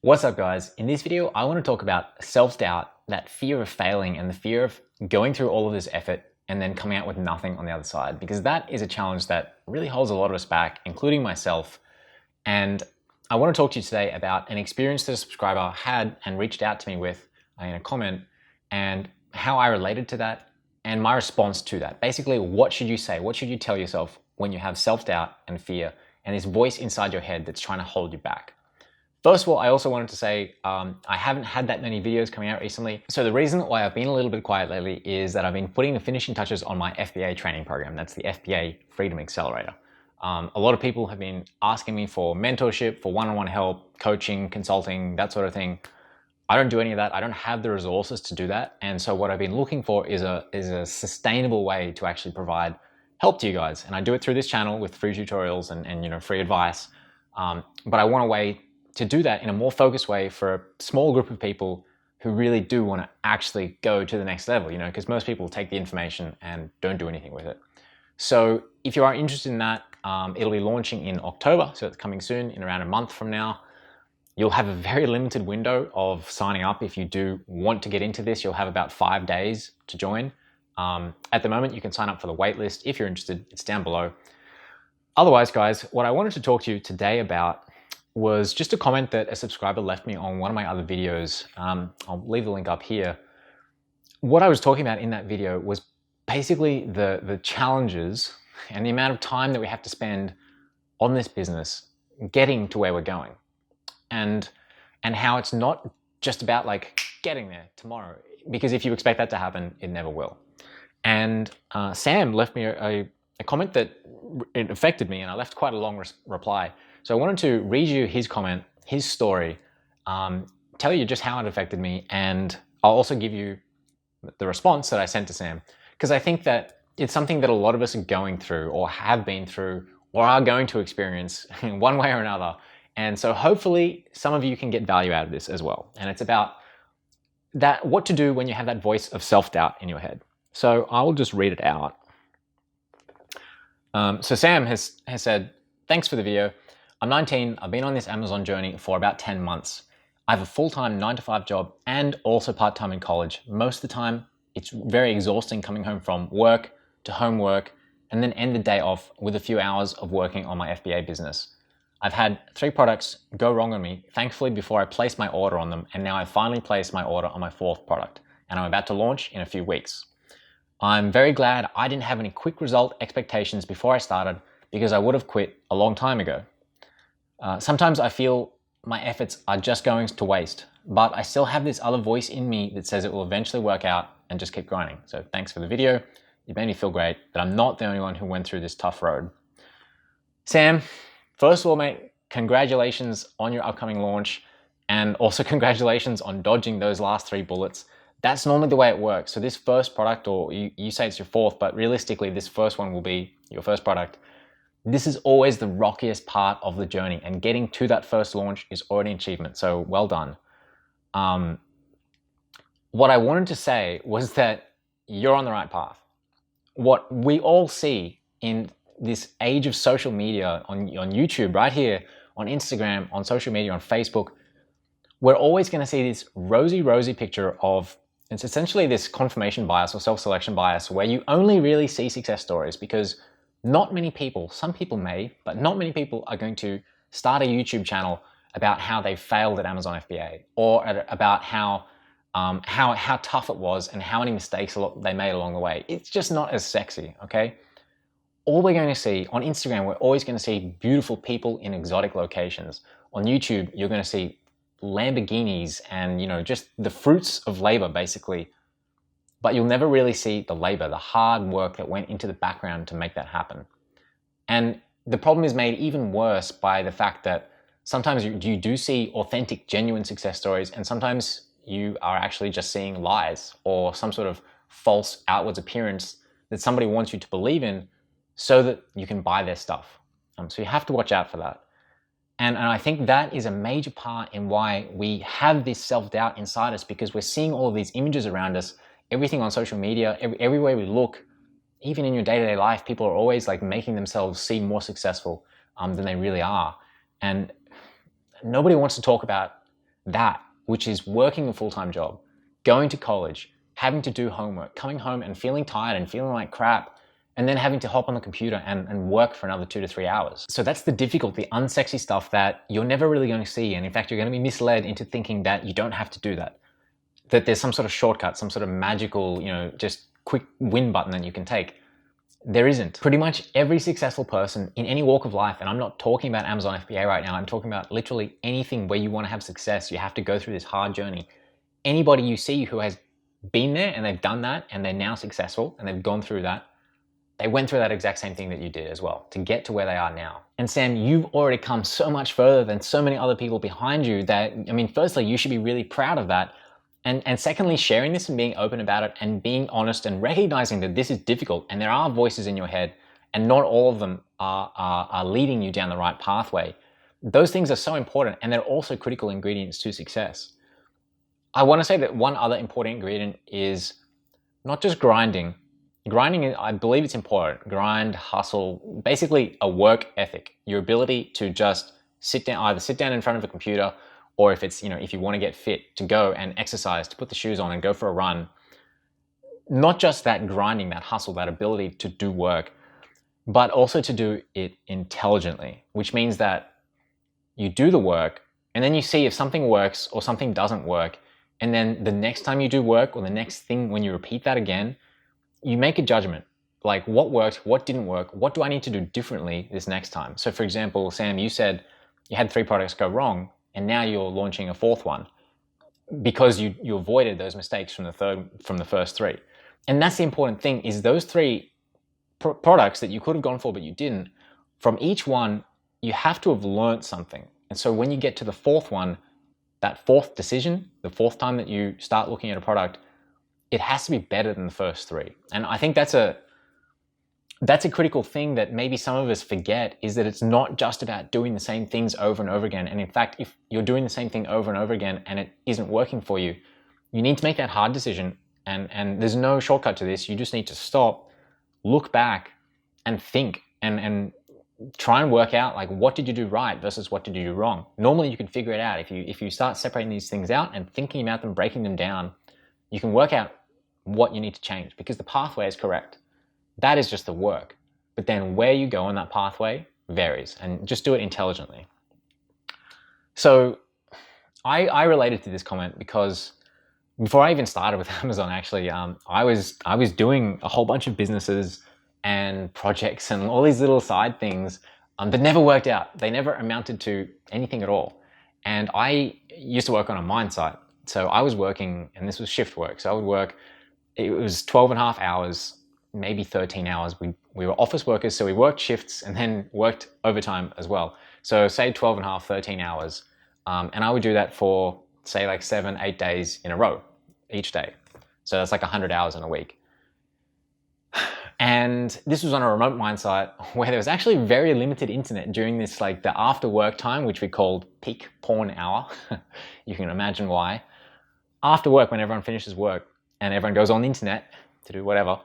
What's up, guys? In this video, I want to talk about self-doubt, that fear of failing and the fear of going through all of this effort and then coming out with nothing on the other side, because that is a challenge that really holds a lot of us back, including myself. And I want to talk to you today about an experience that a subscriber had and reached out to me with in a comment, and how I related to that and my response to that. Basically, what should you say? What should you tell yourself when you have self-doubt and fear and this voice inside your head that's trying to hold you back? First of all, I also wanted to say I haven't had that many videos coming out recently. So the reason why I've been a little bit quiet lately is that I've been putting the finishing touches on my FBA training program. That's the FBA Freedom Accelerator. A lot of people have been asking me for mentorship, for one-on-one help, coaching, consulting, that sort of thing. I don't do any of that. I don't have the resources to do that. And so what I've been looking for is a sustainable way to actually provide help to you guys. And I do it through this channel with free tutorials and free advice. But I want a way to do that in a more focused way for a small group of people who really do want to actually go to the next level, because most people take the information and don't do anything with it. So if you are interested in that, it'll be launching in October. So it's coming soon, in around a month from now. You'll have a very limited window of signing up. If you do want to get into this, you'll have about 5 days to join. At the moment, you can sign up for the waitlist. If you're interested, it's down below. Otherwise, guys, what I wanted to talk to you today about was just a comment that a subscriber left me on one of my other videos. I'll leave the link up here. What I was talking about in that video was basically the challenges and the amount of time that we have to spend on this business getting to where we're going. And how it's not just about like getting there tomorrow, because if you expect that to happen, it never will. And Sam left me a comment that it affected me, and I left quite a long reply. So I wanted to read you his comment, his story, tell you just how it affected me, and I'll also give you the response that I sent to Sam, because I think that it's something that a lot of us are going through or have been through or are going to experience in one way or another. And so hopefully some of you can get value out of this as well. And it's about that, what to do when you have that voice of self-doubt in your head. So I'll just read it out. So Sam has said, "Thanks for the video. I'm 19, I've been on this Amazon journey for about 10 months. I have a full-time 9-to-5 job and also part-time in college. Most of the time, it's very exhausting coming home from work to homework and then end the day off with a few hours of working on my FBA business. I've had 3 products go wrong on me, thankfully, before I placed my order on them, and now I've finally placed my order on my 4th product, and I'm about to launch in a few weeks. I'm very glad I didn't have any quick result expectations before I started, because I would have quit a long time ago. Sometimes I feel my efforts are just going to waste, but I still have this other voice in me that says it will eventually work out, and just keep grinding. So thanks for the video. It made me feel great that I'm not the only one who went through this tough road." Sam, first of all, mate, congratulations on your upcoming launch, and also congratulations on dodging those last 3 bullets. That's normally the way it works. So this first product, or you say it's your 4th, but realistically this first one will be your first product. This is always the rockiest part of the journey, and getting to that first launch is already an achievement, so well done. What I wanted to say was that you're on the right path. What we all see in this age of social media, on YouTube, right here, on Instagram, on social media, on Facebook, we're always going to see this rosy picture of, it's essentially this confirmation bias or self-selection bias, where you only really see success stories, because not many people, some people may, but not many people are going to start a YouTube channel about how they failed at Amazon FBA, or about how tough it was and how many mistakes they made along the way. It's just not as sexy, okay? All we're going to see on Instagram, we're always going to see beautiful people in exotic locations. On YouTube, you're going to see Lamborghinis and, just the fruits of labor, basically. But you'll never really see the labor, the hard work that went into the background to make that happen. And the problem is made even worse by the fact that sometimes you do see authentic, genuine success stories, and sometimes you are actually just seeing lies or some sort of false outwards appearance that somebody wants you to believe in so that you can buy their stuff. So you have to watch out for that. And I think that is a major part in why we have this self-doubt inside us, because we're seeing all of these images around us, everything on social media, everywhere we look, even in your day-to-day life, people are always like making themselves seem more successful than they really are. And nobody wants to talk about that, which is working a full-time job, going to college, having to do homework, coming home and feeling tired and feeling like crap, and then having to hop on the computer and work for another 2 to 3 hours. So that's the difficult, the unsexy stuff that you're never really going to see. And in fact, you're going to be misled into thinking that you don't have to do that, that there's some sort of shortcut, some sort of magical, just quick win button that you can take. There isn't. Pretty much every successful person in any walk of life, and I'm not talking about Amazon FBA right now, I'm talking about literally anything where you want to have success, you have to go through this hard journey. Anybody you see who has been there and they've done that and they're now successful and they've gone through that, they went through that exact same thing that you did as well to get to where they are now. And Sam, you've already come so much further than so many other people behind you that, firstly, you should be really proud of that. And secondly, sharing this and being open about it and being honest and recognizing that this is difficult and there are voices in your head and not all of them are leading you down the right pathway. Those things are so important and they're also critical ingredients to success. I want to say that one other important ingredient is not just grinding. Grinding, I believe it's important. Grind, hustle, basically a work ethic. Your ability to just either sit down in front of a computer, or if it's, if you want to get fit, to go and exercise, to put the shoes on and go for a run. Not just that grinding, that hustle, that ability to do work, but also to do it intelligently, which means that you do the work and then you see if something works or something doesn't work. And then the next time you do work or the next thing, when you repeat that again, you make a judgment, like what worked, what didn't work, what do I need to do differently this next time? So for example, Sam, you said you had 3 products go wrong and now you're launching a 4th one because you avoided those mistakes from the first 3. And that's the important thing, is those 3 products that you could have gone for but you didn't, from each one, you have to have learned something. And so when you get to the 4th one, that 4th decision, the 4th time that you start looking at a product, it has to be better than the first 3. And I think that's a critical thing that maybe some of us forget, is that it's not just about doing the same things over and over again. And in fact, if you're doing the same thing over and over again and it isn't working for you, you need to make that hard decision. And there's no shortcut to this. You just need to stop, look back and think and try and work out, like, what did you do right versus what did you do wrong? Normally you can figure it out. If you start separating these things out and thinking about them, breaking them down, you can work out what you need to change, because the pathway is correct. That is just the work. But then where you go on that pathway varies, and just do it intelligently. So I related to this comment because before I even started with Amazon, actually, I was doing a whole bunch of businesses and projects and all these little side things that never worked out. They never amounted to anything at all. And I used to work on a mine site. So I was working, and this was shift work. So I would work, it was 12 and a half hours, maybe 13 hours. We were office workers, so we worked shifts and then worked overtime as well. So say 12 and a half, 13 hours. And I would do that for, say, like 7, 8 days in a row each day. So that's like 100 hours in a week. And this was on a remote mine site where there was actually very limited internet during this, like the after work time, which we called peak porn hour. You can imagine why. After work, when everyone finishes work and everyone goes on the internet to do whatever,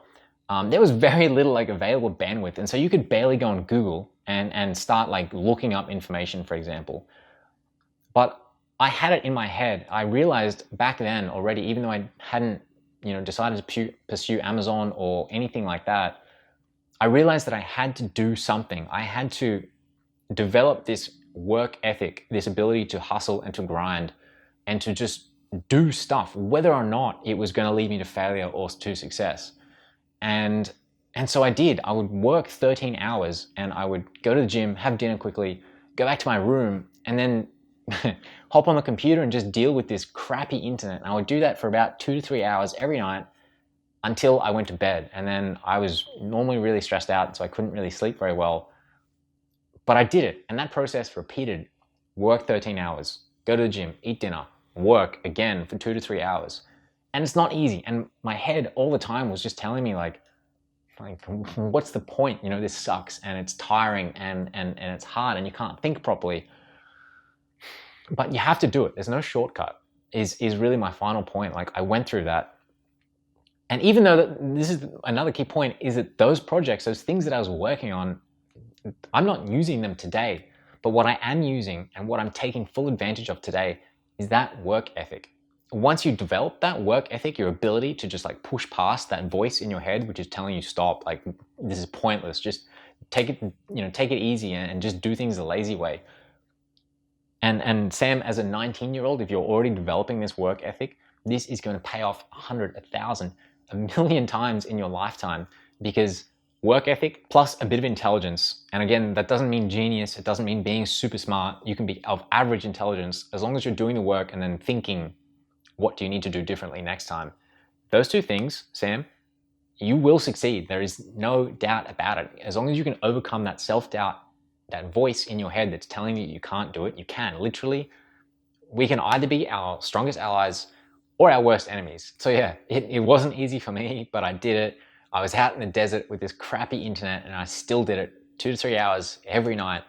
there was very little like available bandwidth. And so you could barely go on Google and start like looking up information, for example. But I had it in my head. I realized back then already, even though I hadn't decided to pursue Amazon or anything like that, I realized that I had to do something. I had to develop this work ethic, this ability to hustle and to grind and to just do stuff, whether or not it was going to lead me to failure or to success. And so I did. I would work 13 hours and I would go to the gym, have dinner quickly, go back to my room, and then hop on the computer and just deal with this crappy internet. And I would do that for about 2 to 3 hours every night until I went to bed. And then I was normally really stressed out, so I couldn't really sleep very well. But I did it. And that process repeated. Work 13 hours, go to the gym, eat dinner, work again for 2 to 3 hours. And it's not easy. And my head all the time was just telling me like what's the point? This sucks and it's tiring and it's hard and you can't think properly. But you have to do it. There's no shortcut is really my final point. Like, I went through that. And even though this is another key point, is that those projects, those things that I was working on, I'm not using them today. But what I am using and what I'm taking full advantage of today is that work ethic. Once you develop that work ethic, your ability to just like push past that voice in your head, which is telling you stop, like this is pointless, just take it, take it easy and just do things the lazy way. And Sam, as a 19-year-old, if you're already developing this work ethic, this is going to pay off 100, 1,000, a million times in your lifetime, because work ethic plus a bit of intelligence. And again, that doesn't mean genius. It doesn't mean being super smart. You can be of average intelligence as long as you're doing the work and then thinking, what do you need to do differently next time? Those two things, Sam, you will succeed. There is no doubt about it. As long as you can overcome that self-doubt, that voice in your head that's telling you you can't do it, you can. Literally, we can either be our strongest allies or our worst enemies. So yeah, it wasn't easy for me, but I did it. I was out in the desert with this crappy internet and I still did it 2 to 3 hours every night,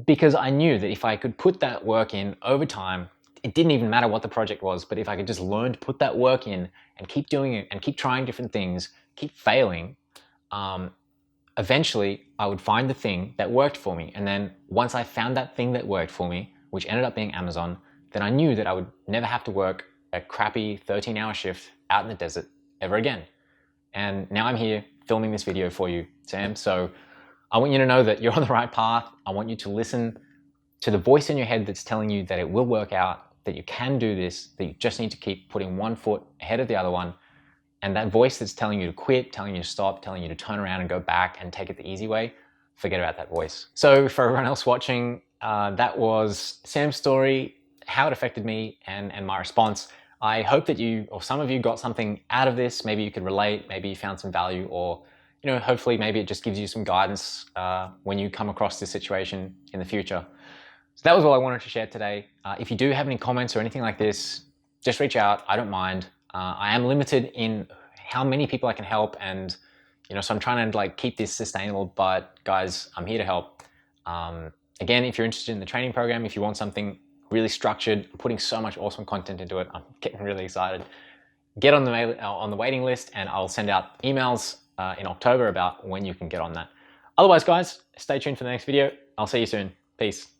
because I knew that if I could put that work in over time, it didn't even matter what the project was, but if I could just learn to put that work in and keep doing it and keep trying different things, keep failing, eventually I would find the thing that worked for me. And then once I found that thing that worked for me, which ended up being Amazon, then I knew that I would never have to work a crappy 13-hour shift out in the desert ever again. And now I'm here filming this video for you, Sam. So I want you to know that you're on the right path. I want you to listen to the voice in your head that's telling you that it will work out, that you can do this, that you just need to keep putting one foot ahead of the other one. And that voice that's telling you to quit, telling you to stop, telling you to turn around and go back and take it the easy way, forget about that voice. So for everyone else watching, that was Sam's story, how it affected me and my response. I hope that you, or some of you, got something out of this. Maybe you could relate, maybe you found some value, or hopefully maybe it just gives you some guidance when you come across this situation in the future. So that was all I wanted to share today. If you do have any comments or anything like this, just reach out. I don't mind. I am limited in how many people I can help, and so I'm trying to like keep this sustainable, but guys, I'm here to help. Again, if you're interested in the training program, if you want something really structured, I'm putting so much awesome content into it, I'm getting really excited. Get on the waiting list, and I'll send out emails in October about when you can get on that. Otherwise, guys, stay tuned for the next video. I'll see you soon. Peace.